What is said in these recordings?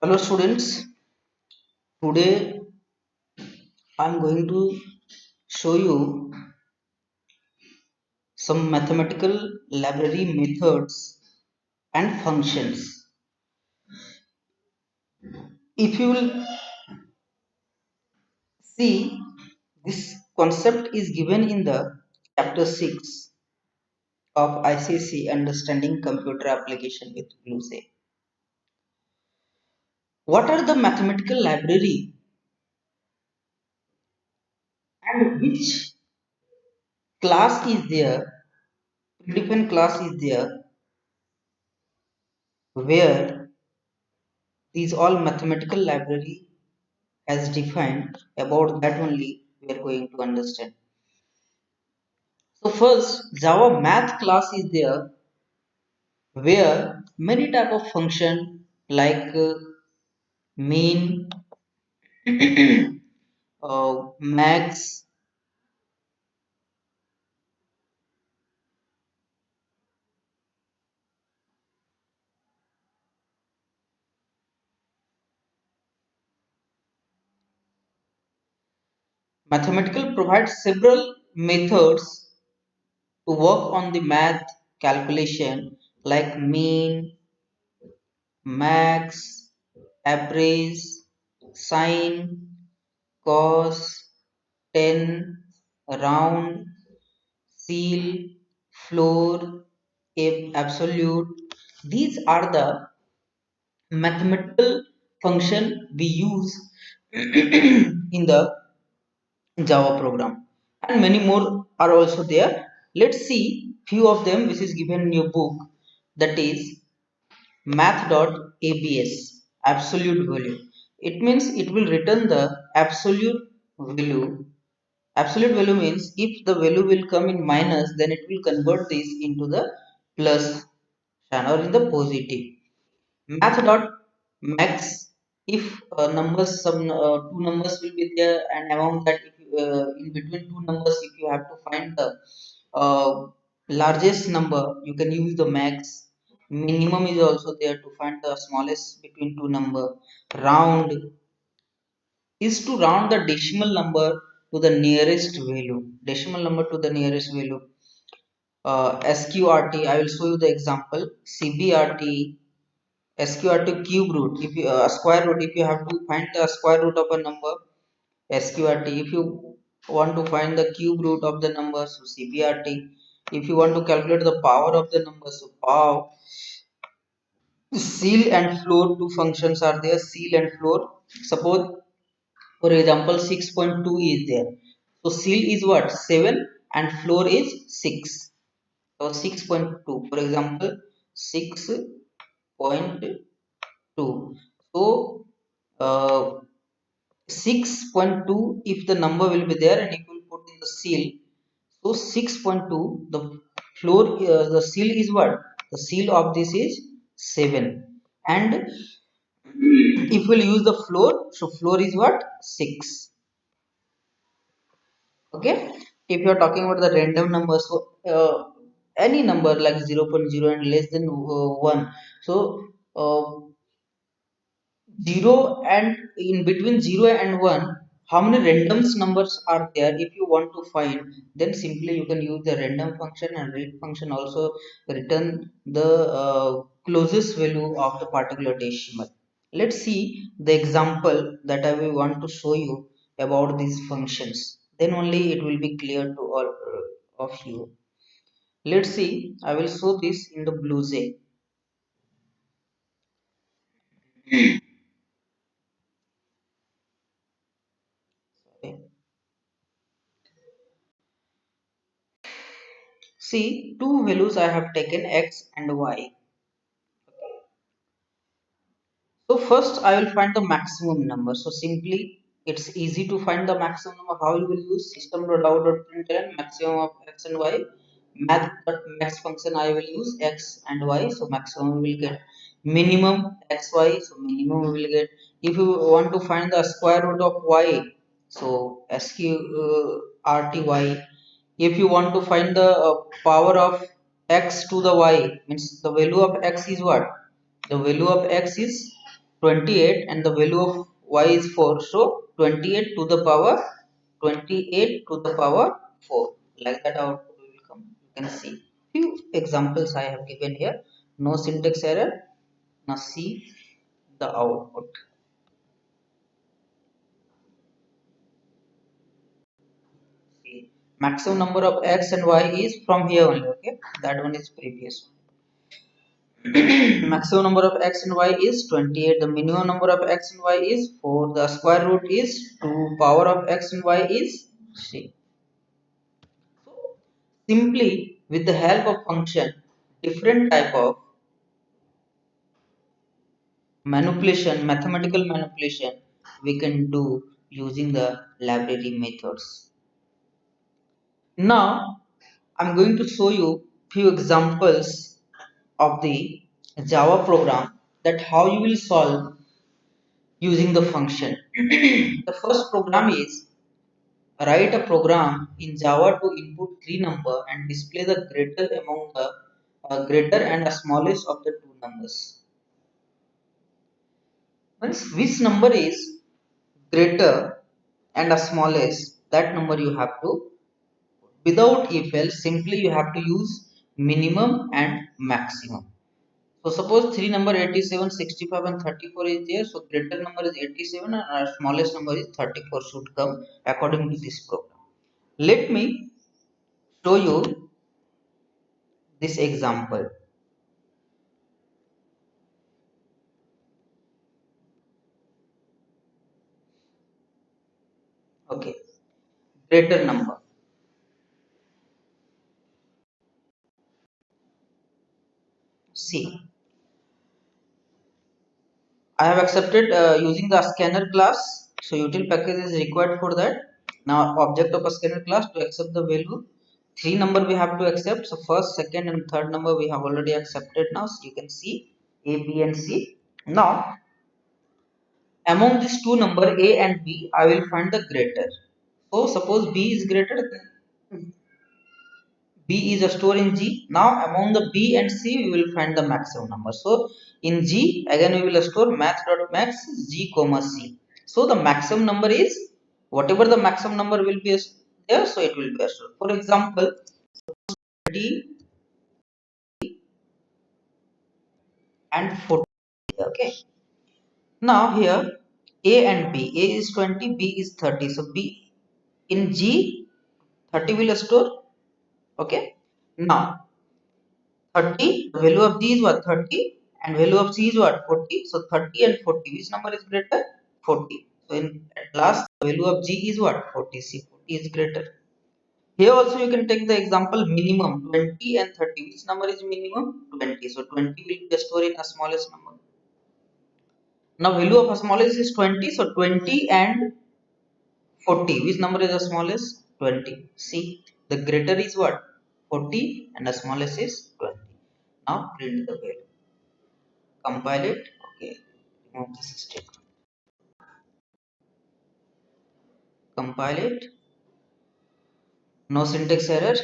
Hello students, today I am going to show you some mathematical library methods and functions. If you will see, this concept is given in the chapter 6 of ICC Understanding Computer Application with BlueSay. What are the mathematical library and which class is there, predefined class is there where these all mathematical library as defined, about that only we are going to understand. So first, Java math class is there where many type of function like mean, max, mathematical provides several methods to work on the math calculation like mean, max, average, sine, cos, ten, round, seal, floor, absolute. These are the mathematical function we use in the Java program, and many more are also there. Let's see few of them which is given in your book, that is math.abs, absolute value. It means it will return the absolute value. Absolute value means if the value will come in minus, then it will convert this into the plus sign or in the positive. Math dot max, if some two numbers will be there and among that if in between two numbers if you have to find the uh, largest number, you can use the max. Minimum is also there to find the smallest between two number. Round is to round the decimal number to the nearest value. Decimal number to the nearest value. SQRT, I will show you the example. CBRT, SQRT cube root. If you square root, if you have to find the square root of a number, SQRT. If you want to find the cube root of the number, so CBRT. If you want to calculate the power of the number, so power. Seal and floor, two functions are there. Seal and floor. Suppose for example, 6.2 is there. So seal is what? 7 and floor is 6. So 6.2. For example, 6.2. So 6.2, if the number will be there and if you will put in the seal, so 6.2, the floor, the seal is what? The seal of this is 7. And if we'll use the floor, so floor is what? 6. Okay, if you are talking about the random number, so any number like 0 0.0 and less than 1, so uh, 0 and in between 0 and 1, how many randoms numbers are there? If you want to find, then simply you can use the random function, and read function also return the closest value of the particular decimal. Let's see the example that I will want to show you about these functions, then only it will be clear to all of you. Let's see, I will show this in the BlueJ. Okay. See, two values I have taken, x and y. So first I will find the maximum number. So simply it's easy to find the maximum number. How you will use system.out.println maximum of x and y. Math.max function I will use x and y. So maximum we will get. Minimum xy. So minimum we will get. If you want to find the square root of y, so sqrty. If you want to find the power of x to the y, means the value of x is what? The value of x is 28 and the value of y is 4. So 28 to the power 28 to the power 4. Like that output will come. You can see few examples I have given here. No syntax error. Now see the output. See, maximum number of x and y is from here only. Okay, that one is previous. Maximum number of x and y is 28. The minimum number of x and y is 4. The square root is 2. Power of x and y is 3. So simply with the help of function, different type of manipulation, mathematical manipulation we can do using the library methods. Now I'm going to show you few examples of the Java program that how you will solve using the function. The first program is write a program in Java to input three number and display the greater among the greater and the smallest of the two numbers. Means which number is greater and the smallest, that number you have to, without if else, simply you have to use minimum and maximum. So suppose three number 87, 65 and 34 is there. So greater number is 87 and our smallest number is 34 should come according to this program. Let me show you this example. Okay, greater number. See, I have accepted using the scanner class. So util package is required for that. Now object of a scanner class to accept the value. Three number we have to accept. So first, second and third number we have already accepted now. So you can see A, B and C. Now among these two number A and B, I will find the greater. So suppose B is greater, then B is a store in G. Now among the B and C, we will find the maximum number. So in G, again we will store max.max G comma C. So the maximum number is whatever the maximum number will be there, so it will be stored. For example, 30 and 40. Okay. Now here A and B. A is 20, B is 30. So B in G 30 will store. Okay. Now 30, the value of G is what? 30 and value of C is what? 40. So 30 and 40, which number is greater? 40. So in at last the value of G is what? 40. See, 40 is greater. Here also you can take the example minimum 20 and 30. Which number is minimum? 20. So 20 will be stored in a smallest number. Now value of a smallest is 20. So 20 and 40. Which number is the smallest? 20. See, the greater is what? 40 and the smallest is 20. Now print the value. Compile it. Okay, remove this statement. Compile it. No syntax error.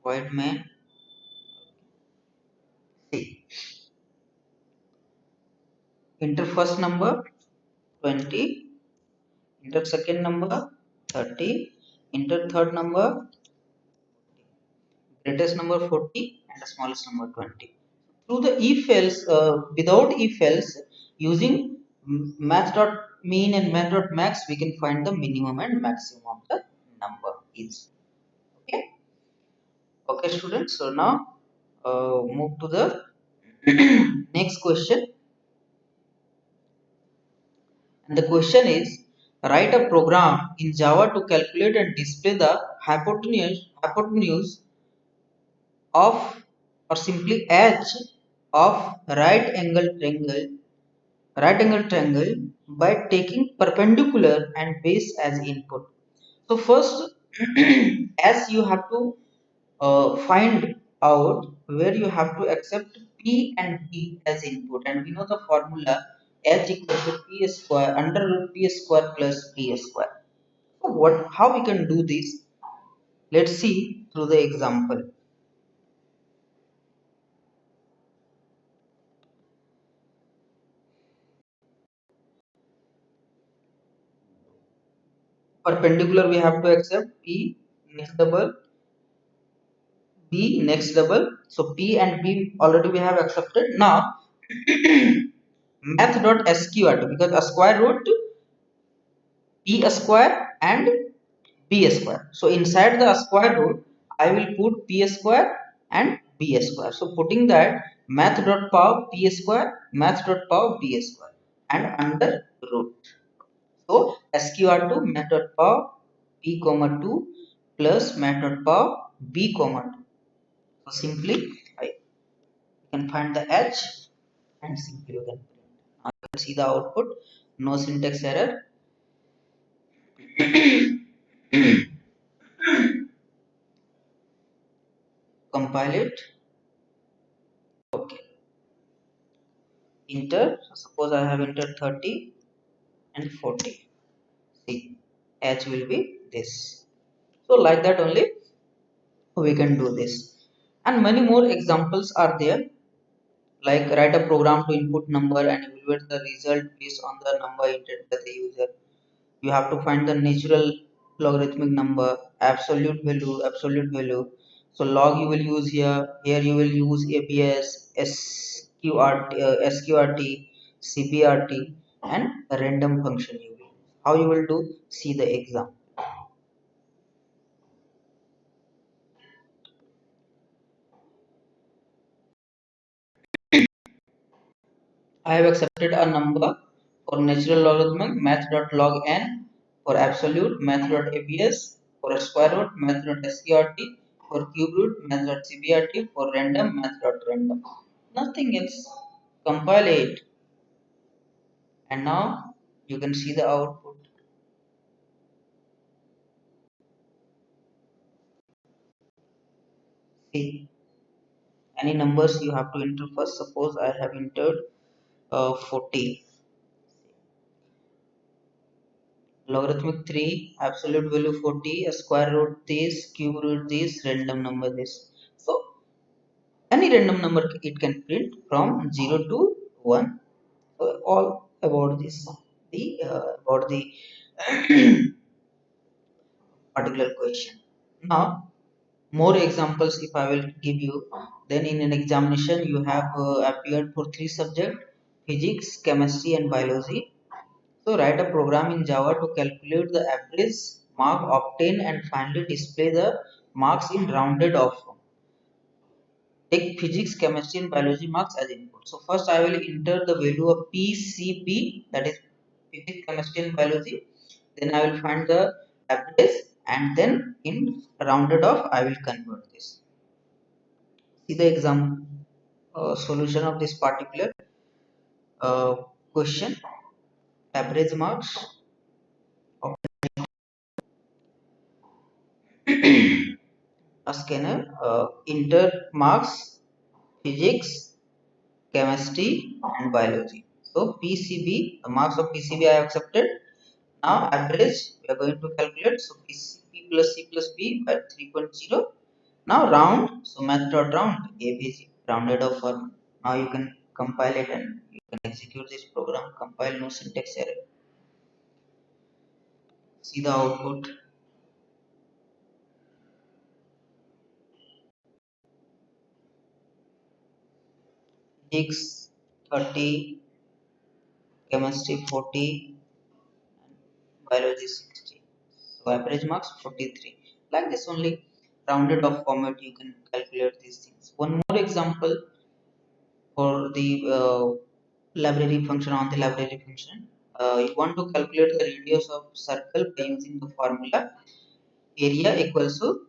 Void main. See, enter first number 20, enter second number 30, enter third number, greatest number 40 and the smallest number 20. Through the if else, without if else, using math dot mean and math dot max, we can find the minimum and maximum of the number is. Okay, okay students, so now move to the next question. And the question is, write a program in Java to calculate and display the hypotenuse of or simply edge of right angle triangle by taking perpendicular and base as input. So first as you have to find out where you have to accept P and B as input, and we know the formula H equals to P square under root P square plus P square. So what, how we can do this? Let's see through the example. perpendicular we have to accept P next double, B next double. So P and B already we have accepted. Now math.sqrt, because a square root P a square and B a square. So inside the square root I will put P a square and B a square. So putting that math.power P a square, math.power B a square, and under root. So sqr2 math.power P comma 2 plus math.power B comma 2. So simply I can find the h and simply you can print. Now you can see the output, no syntax error. Compile it. Okay. Enter. So suppose I have entered 30 and 40. See, h will be this. So like that only we can do this. And many more examples are there. Like write a program to input number and evaluate the result based on the number entered by the user. You have to find the natural logarithmic number, absolute value. So log you will use here you will use abs, sqrt, cbrt, and a random function you will use. How you will do, see the exam. I have accepted a number for natural logarithmic math.log n, for absolute math.abs, for square root math.sqrt, for cube root math.cbrt, for random math.random. Nothing else. Compile it, and now you can see the output. See, any numbers you have to enter first. Suppose I have entered 40. Logarithmic 3, absolute value 40, a square root this, cube root this, random number this. So any random number it can print from 0 to 1. So all about this, the about the particular question. Now more examples if I will give you, then in an examination you have appeared for three subjects: physics, chemistry, and biology. So write a program in Java to calculate the average mark obtained and finally display the marks in rounded off form. Take physics, chemistry, and biology marks as input. So first I will enter the value of PCB, that is physics, chemistry, and biology. Then I will find the average, and then in rounded off I will convert this. See the exam solution of this particular uh, question. Average marks of a scanner. Enter marks physics, chemistry, and biology. So PCB, the marks of PCB I have accepted. Now average we are going to calculate. So PCB plus C plus B by 3.0. Now round. So math dot round ABG rounded off format. Now you can compile it and you can execute this program. Compile, no syntax error. See the output. Physics 30, chemistry 40, biology 60. So average marks 43. Like this only, rounded off format you can calculate these things. One more example for the library function. On the library function, you want to calculate the radius of circle by using the formula area equals to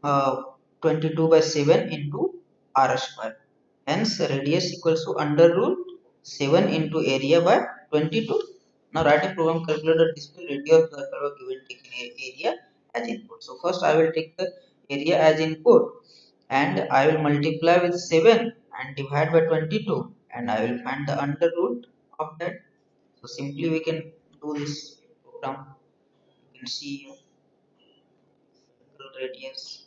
uh, 22 by 7 into r square. Hence radius equals to under root 7 into area by 22. Now write a program calculator display radius of the curve given taking area as input. So first I will take the area as input and I will multiply with 7 and divide by 22, and I will find the under root of that. So simply we can do this program. You can see circle radius.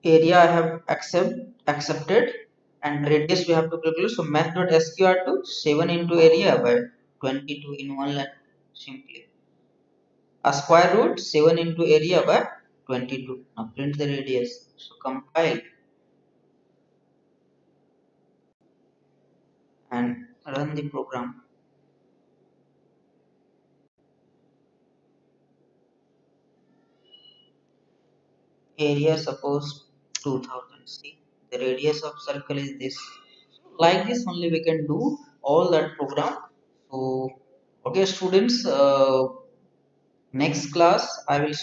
Area I have accepted. and radius we have to calculate. So math.sqr to 7 into area by 22 in one line simply. A square root 7 into area by 22. Now print the radius. So compile and run the program. Area suppose 2000. See, the radius of circle is this. So like this only we can do all that program. So okay students, next class I will